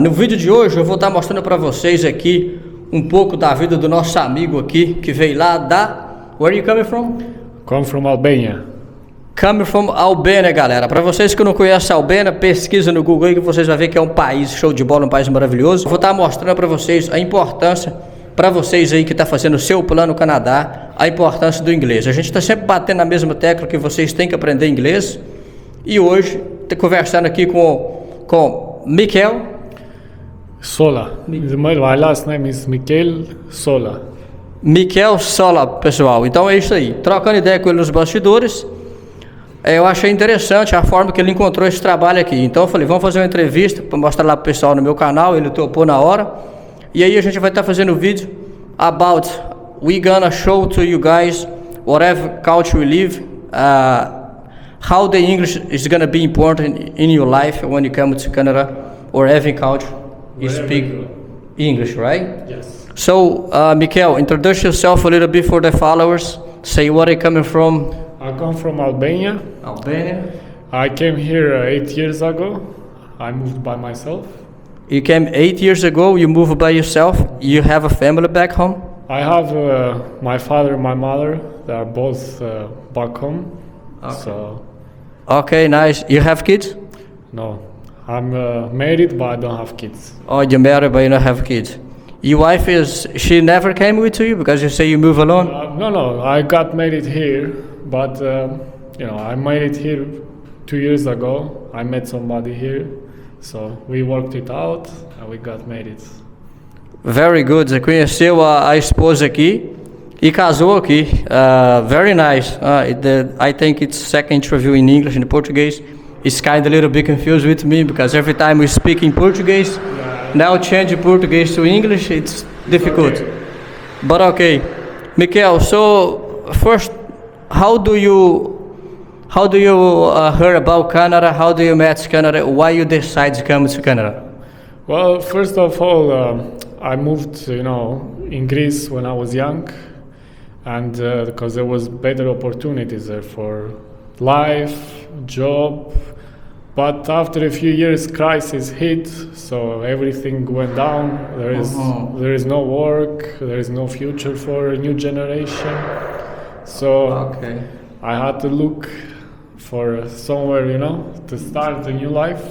No vídeo de hoje eu vou estar mostrando para vocês aqui um pouco da vida do nosso amigo aqui, que veio lá da... Where are you coming from? Come from Albania. Coming from Albania, galera. Para vocês que não conhecem a Albania, pesquisa no Google aí que vocês vão ver que é um país show de bola, um país maravilhoso. Eu vou estar mostrando para vocês a importância, para vocês aí que está fazendo o seu plano no Canadá, a importância do inglês. A gente está sempre batendo na mesma tecla que vocês têm que aprender inglês. E hoje, estou conversando aqui com Mikel. Sola. My last name is Mikel Sola. Mikel Sola, pessoal. Então é isso aí. Trocando ideia com ele nos bastidores, eu achei interessante a forma que ele encontrou esse trabalho aqui. Então eu falei, vamos fazer uma entrevista para mostrar lá pro pessoal no meu canal. Ele topou na hora. E aí a gente vai estar fazendo um vídeo about we gonna show to you guys whatever culture we live, how the English is gonna be important in your life when you come to Canada or every culture you speak English, right? Yes. So, Mikel, introduce yourself a little bit for the followers. Say where are you coming from? I come from Albania. Albania. I came here 8 years ago. I moved by myself. You came 8 years ago, you moved by yourself. You have a family back home? I have my father and my mother. They are both back home. Okay. So, Okay, nice. You have kids? no. I'm married, but I don't have kids. Oh, you're married but you don't have kids. Your wife she never came with you because you say you move alone? No. I got married here, but I married here 2 years ago. I met somebody here, so we worked it out and we got married. Very good. Você conheceu a esposa aqui e casou aqui. Very nice. I think it's second interview in English and Portuguese. It's kind of a little bit confused with me because every time we speak in Portuguese, now change Portuguese to English, it's difficult. Okay. But okay. Mikel, so first, how do you hear about Canada? How do you met Canada? Why you decide to come to Canada? Well, first of all, I moved, in Greece when I was young, and because there was better opportunities there for life, job. But after a few years, crisis hit, so everything went down. There is no work, there is no future for a new generation. So Okay. I had to look for somewhere, to start a new life.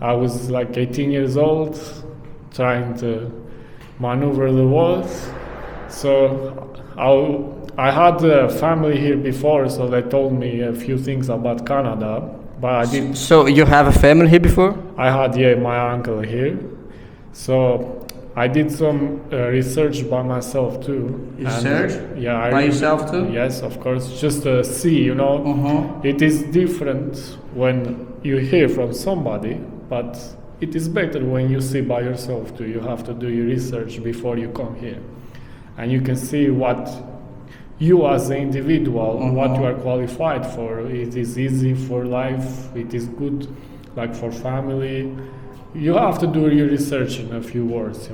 I was like 18 years old, trying to maneuver the walls. So I had a family here before, so they told me a few things about Canada, but I didn't. So you have a family here before? I had, my uncle here. So I did some research by myself too. Research? Yeah. By yourself too? Yes, of course. Just to see, It is different when you hear from somebody, but it is better when you see by yourself too. You have to do your research before you come here. And you can see what you as an individual, what you are qualified for. It is easy for life, it is good like for family. You have to do your research in a few words,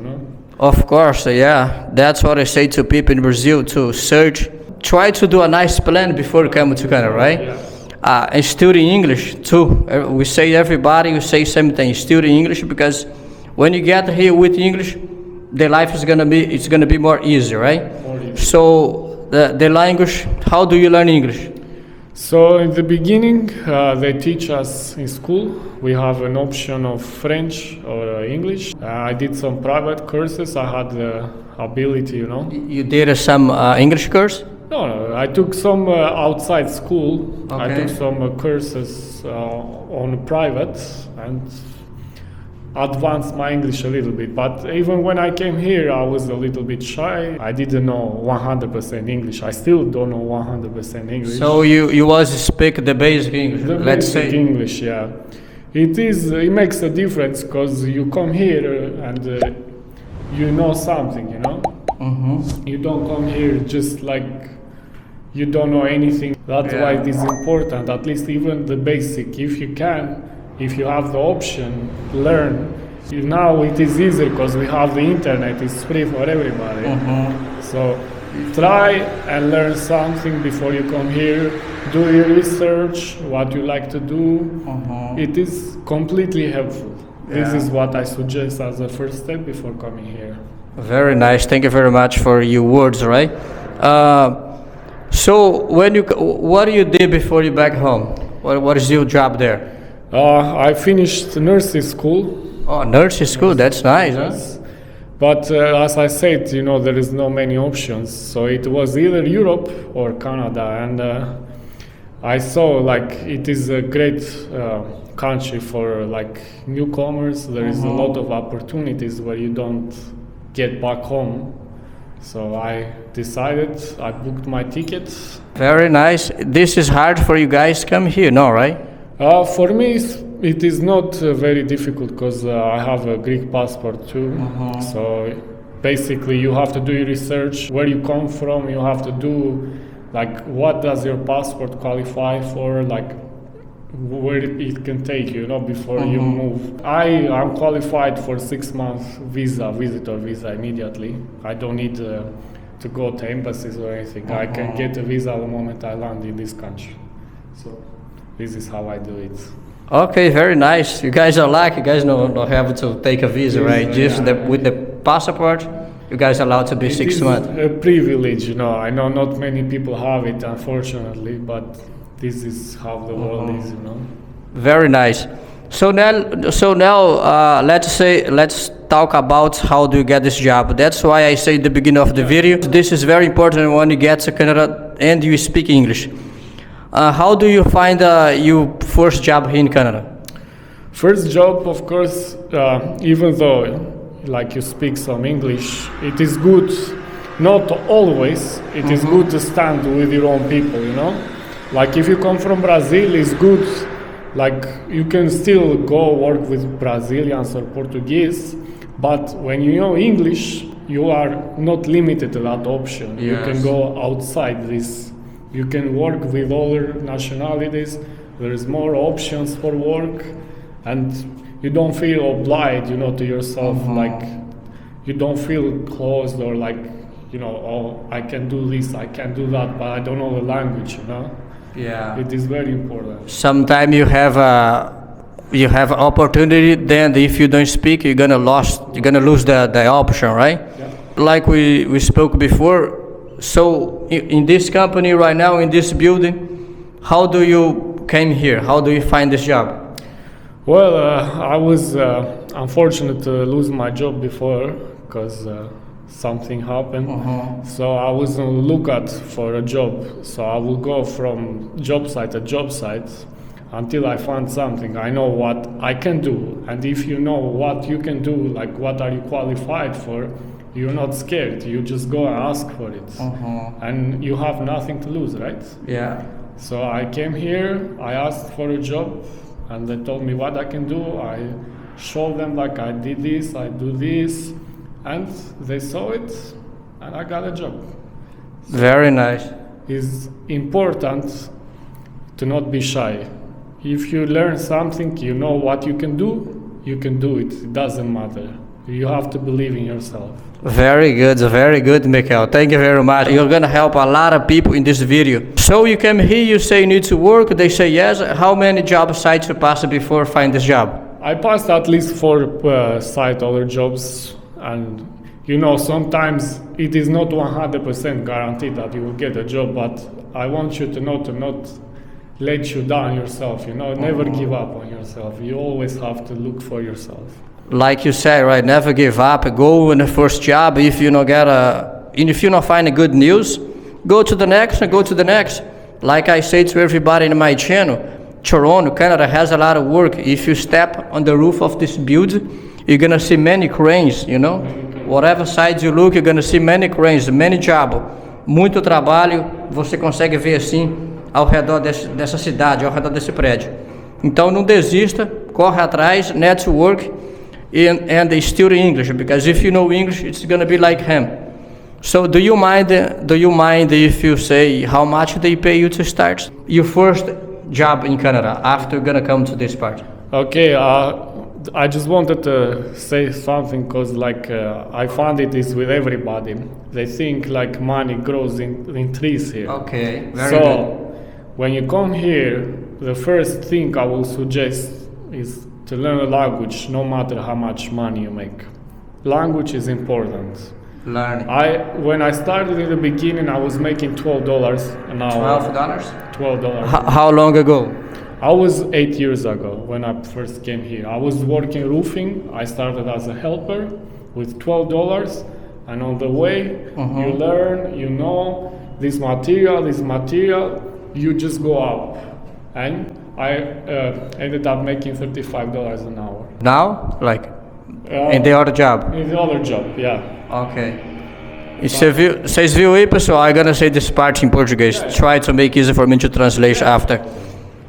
Of course, yeah. That's what I say to people in Brazil, to search. Try to do a nice plan before you come to Canada, right? Yeah. And study English too. We say same thing, study English, because when you get here with English, the life is gonna be more easy, right? More easy. So the language, how do you learn English? So in the beginning, they teach us in school. We have an option of French or English. I did some private courses. I had the ability, You did some English course? No, I took some outside school. I Okay. took some courses on private and advanced my English a little bit. But even when I came here, I was a little bit shy. I didn't know 100% English. I still don't know 100% English. So you was speak the basic English, The let's basic say. English, yeah. It makes a difference because you come here and you know something, You don't come here just like you don't know anything. That's why it is important, at least even the basic. If you have the option, learn. Now it is easier because we have the internet, it's free for everybody. So try and learn something before you come here. Do your research, what you like to do. It is completely helpful. This is what I suggest as a first step before coming here. Very nice. Thank you very much for your words, right? So what do you did before you back home? What is your job there? I finished nursing school. Oh, nursing school. That's nice, huh? Yes. But as I said, there is no many options. So it was either Europe or Canada, and I saw like it is a great country for like newcomers. There is a lot of opportunities where you don't get back home. So I decided, I booked my tickets. Very nice. This is hard for you guys to come here, no, right? For me, it is not very difficult because I have a Greek passport too. So basically, you have to do your research, where you come from. You have to do like what does your passport qualify for, like where it can take you, before you move. I'm qualified for 6 months visitor visa immediately. I don't need to go to embassies or anything. I can get a visa the moment I land in this country. So this is how I do it. Okay, very nice. You guys are lucky. You guys don't have to take a visa, right? Just with the passport, you guys are allowed to be 6 months. It is a privilege, I know not many people have it, unfortunately, but this is how the world is, Very nice. So now, let's talk about how do you get this job. That's why I say at the beginning of the video, this is very important when you get to Canada and you speak English. How do you find your first job here in Canada? First job, of course, even though like you speak some English, it is good, not always, it is good to stand with your own people, Like if you come from Brazil, it's good, like you can still go work with Brazilians or Portuguese, but when you know English, you are not limited to that option. Yes. You can go outside this. You can work with other nationalities. There is more options for work, and you don't feel obliged, to yourself. Like you don't feel closed or like, oh, I can do this, I can do that, but I don't know the language. Yeah. It is very important. Sometimes you have opportunity. Then if you don't speak, you're gonna lose the option, right? Yeah. Like we spoke before. So in this company right now, in this building, how do you came here? How do you find this job? Well, I was unfortunate to lose my job before because something happened. So I was on the lookout for a job. So I will go from job site to job site until I find something. I know what I can do. And if you know what you can do, like what are you qualified for, you're not scared. You just go and ask for it. And you have nothing to lose, right? Yeah. So I came here, I asked for a job, and they told me what I can do. I showed them like I did this, I do this, and they saw it, and I got a job. So very nice. It's important to not be shy. If you learn something, you know what you can do it. It doesn't matter. You have to believe in yourself. Very good, Mikel. Thank you very much. You're gonna help a lot of people in this video. So you came here, you say you need to work, they say yes. How many job sites you passed before find this job? I passed at least 4 site other jobs, and sometimes it is not 100% guaranteed that you will get a job, but I want you to not let you down yourself, never give up on yourself. You always have to look for yourself. Like you said, right? Never give up. Go in the first job. If you if you not find a good news, go to the next and go to the next. Like I say to everybody in my channel, Toronto, Canada has a lot of work. If you step on the roof of this building, you're gonna see many cranes. Whatever side you look, you're gonna see many cranes, many jobs. Muito trabalho. Você consegue ver assim ao redor dessa cidade, ao redor desse prédio. Então não desista, corre atrás, network. And they study English, because if you know English, it's gonna be like him. So do you mind if you say how much they pay you to start your first job in Canada after you're gonna come to this part? Okay, I just wanted to say something because I found it is with everybody. They think like money grows in trees here. Okay, very good. When you come here, the first thing I will suggest is to learn a language, no matter how much money you make. Language is important. Learning. When I started in the beginning, I was making $12 an hour. $12? $12. How long ago? I was 8 years ago when I first came here. I was working roofing. I started as a helper with $12, and on the way, you learn, you know, this material, you just go up. And I ended up making $35 an hour. Now? Like, in the other job? In the other job, yeah. Ok. E vocês viram aí, pessoal? I'm gonna say this part in Portuguese. Try to make easy for me to translate after.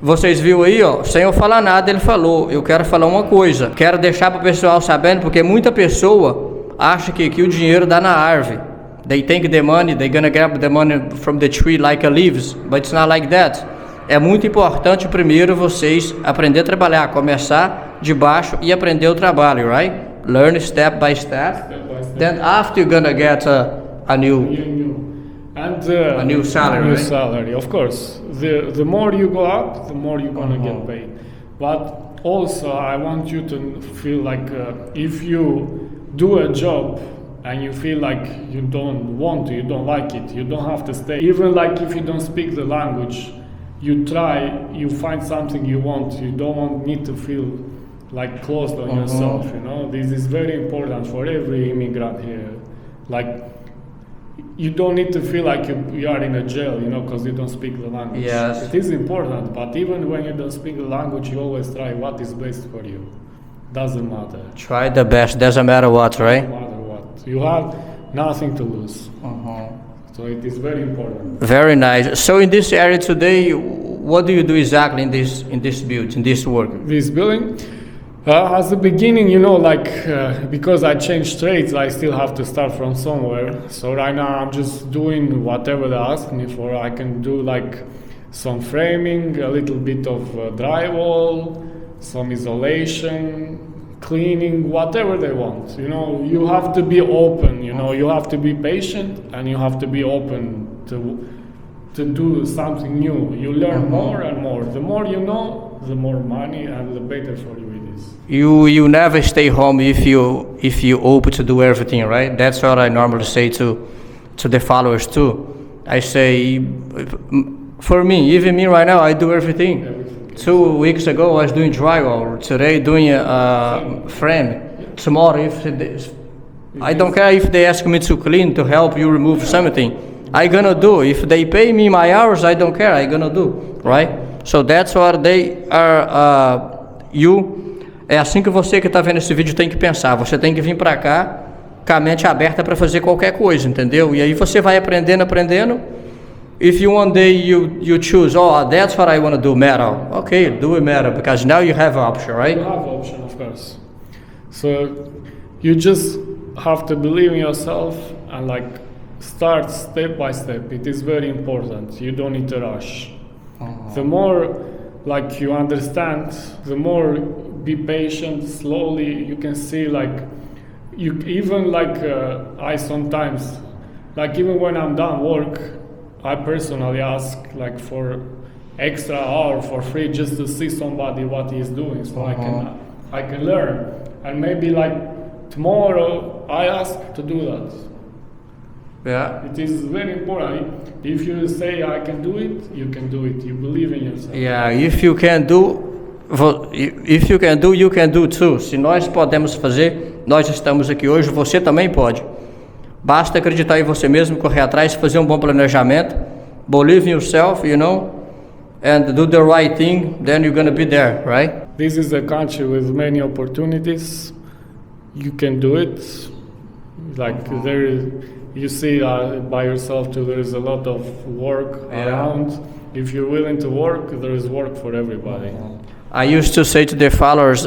Vocês viram aí, ó, sem eu falar nada, ele falou, eu quero falar uma coisa. Quero deixar para o pessoal sabendo, porque muita pessoa acha que o dinheiro dá na árvore. They think the money, they're gonna grab the money from the tree like a leaves, but it's not like that. É muito importante primeiro vocês aprender a trabalhar, começar de baixo e aprender o trabalho, right? Learn step by step. Then after you're gonna get a new salary. New right? salary, of course. The more you go up, the more you're gonna get paid. But also, I want you to feel like if you do a job and you feel like you don't want to, you don't like it, you don't have to stay. Even like if you don't speak the language, you try, you find something you want. You don't need to feel like closed on yourself. You know, this is very important for every immigrant here. Like, you don't need to feel like you are in a jail, you know, because you don't speak the language. Yes. It is important, but even when you don't speak the language, you always try what is best for you. Doesn't matter. Try the best, doesn't matter what, right? No matter what. You have nothing to lose. So it is very important. Very nice. So in this area today, what do you do exactly in this build, in this work? This building? As the beginning, you know, like, because I changed trades, I still have to start from somewhere. So right now I'm just doing whatever they ask me for. I can do like some framing, a little bit of drywall, some isolation, cleaning, whatever they want. You know, you have to be open, you know, you have to be patient and you have to be open to do something new. You learn more and more. The more you know, the more money and the better for you it is. You never stay home if you open to do everything, right? That's what I normally say to the followers too. I say, for me, even me right now, I do everything. 2 weeks ago I was doing drywall. Today doing a frame. Tomorrow, I don't care if they ask me to clean, to help you remove something, I gonna do. If they pay me my hours, I don't care, I gonna do, right? So that's what they are, é assim que você que está vendo esse vídeo tem que pensar. Você tem que vir para cá com a mente aberta para fazer qualquer coisa, entendeu? E aí você vai aprendendo. If you one day you choose, oh, that's what I want to do, metal. Okay, do it metal, because now you have an option, right? You have an option, of course. So you just have to believe in yourself and like start step by step. It is very important. You don't need to rush. The more like you understand, the more be patient, slowly you can see like you even like I sometimes like even when I'm done work, I personally ask like for extra hour for free just to see somebody what he's doing, so I can learn, and maybe like tomorrow I ask to do that. Yeah. It is very important. If you say I can do it, you can do it. You believe in yourself. Yeah, if you can do, you can do too. Se nós podemos fazer, nós estamos aqui hoje, você também pode. Basta acreditar em você mesmo, correr atrás, fazer bom planejamento, believe in yourself, you know, and do the right thing, then you're gonna be there, right? This is a country with many opportunities. You can do it. Like there is, you see by yourself too, there is a lot of work around. If you're willing to work, there is work for everybody. I used to say to the followers,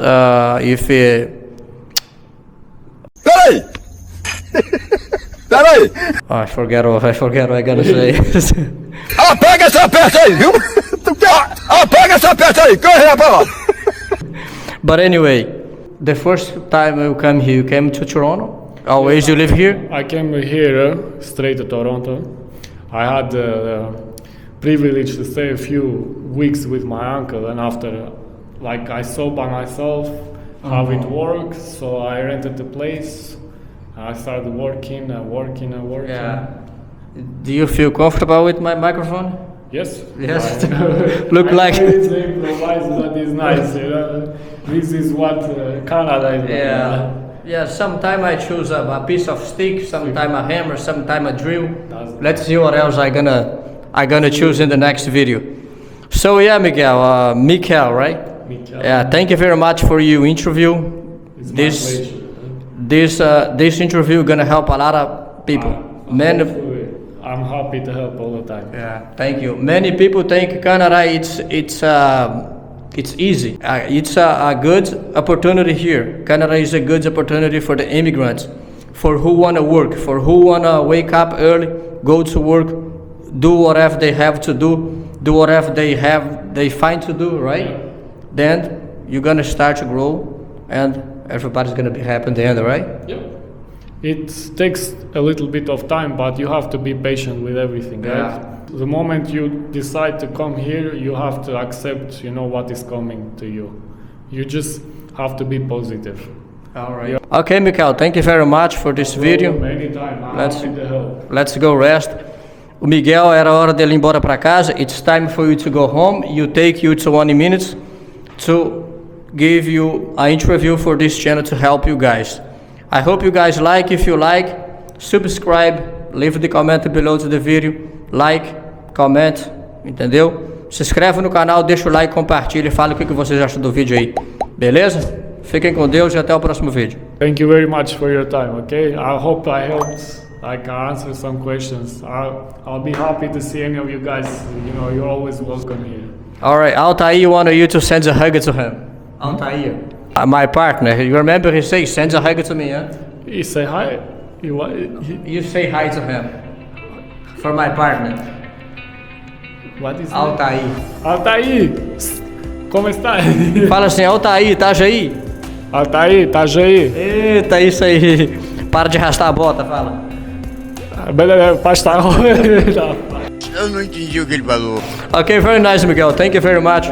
Peraí! Oh, I forget what I gotta say. Apaga essa peça aí, viu? Apaga essa peça aí, corre pra lá! But anyway, the first time you came here, you came to Toronto? Always you live here? I came here straight to Toronto. I had the privilege to stay a few weeks with my uncle, and after like I saw by myself how it works, so I rented the place. I started working. Yeah. Do you feel comfortable with my microphone? Yes. Yes. I- Look I like. know it's improvised, but it's nice. You know, this is what Canada is. Yeah. Yeah, sometime I choose a piece of stick, sometime a hammer, sometime a drill. Let's see what else I gonna choose in the next video. So yeah, Mikel, right? Mikel. Yeah, thank you very much for your interview. It's my This pleasure. this interview gonna help a lot of people. Many. Hopefully, I'm happy to help all the time. Yeah, thank you. Many people think Canada it's easy. It's a good opportunity here. Canada is a good opportunity for the immigrants, for who wanna work, for who wanna wake up early, go to work, do whatever they have to do whatever they find to do, right? Then you're gonna start to grow, and everybody's gonna be happy in the end, right? Yep. It takes a little bit of time, but you have to be patient with everything, Yeah. right? The moment you decide to come here, you have to accept, what is coming to you. You just have to be positive. All right. Okay, Mikel, thank you very much for this video. Anytime, I'm Let's- happy to help. Let's go rest. O Miguel, era hora dele ir embora para casa. It's time for you to go home. You take you 20 minutes to give you an interview for this channel to help you guys. I hope you guys like. If you like, subscribe, leave the comment below to the video, like, comment, entendeu? Se inscreve no canal, deixa o like, compartilha e fala o que vocês acham do vídeo aí. Beleza? Fiquem com Deus e até o próximo vídeo. Thank you very much for your time, okay? I hope I helped, answer some questions. I'll be happy to see any of you guys. You're always welcome here. Alright, Altair wanted you to send a hug to him. Altair. My partner, you remember he says, send a hug to me, huh? You say hi. You say hi to him. For my partner. What is Altair. Altair! Como está? Fala assim, Altair, tá aí? Altair, tá aí? Eita, isso aí. Para de arrastar a bota, fala. Beleza, pastor. Eu não entendi o que ele falou. Ok, very nice, Miguel. Thank you very much.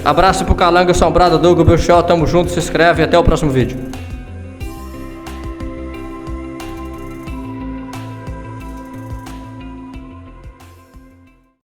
Abraço pro Calanga, Assombrado, Douglas, Belchó. Tamo junto, se inscreve e até o próximo vídeo.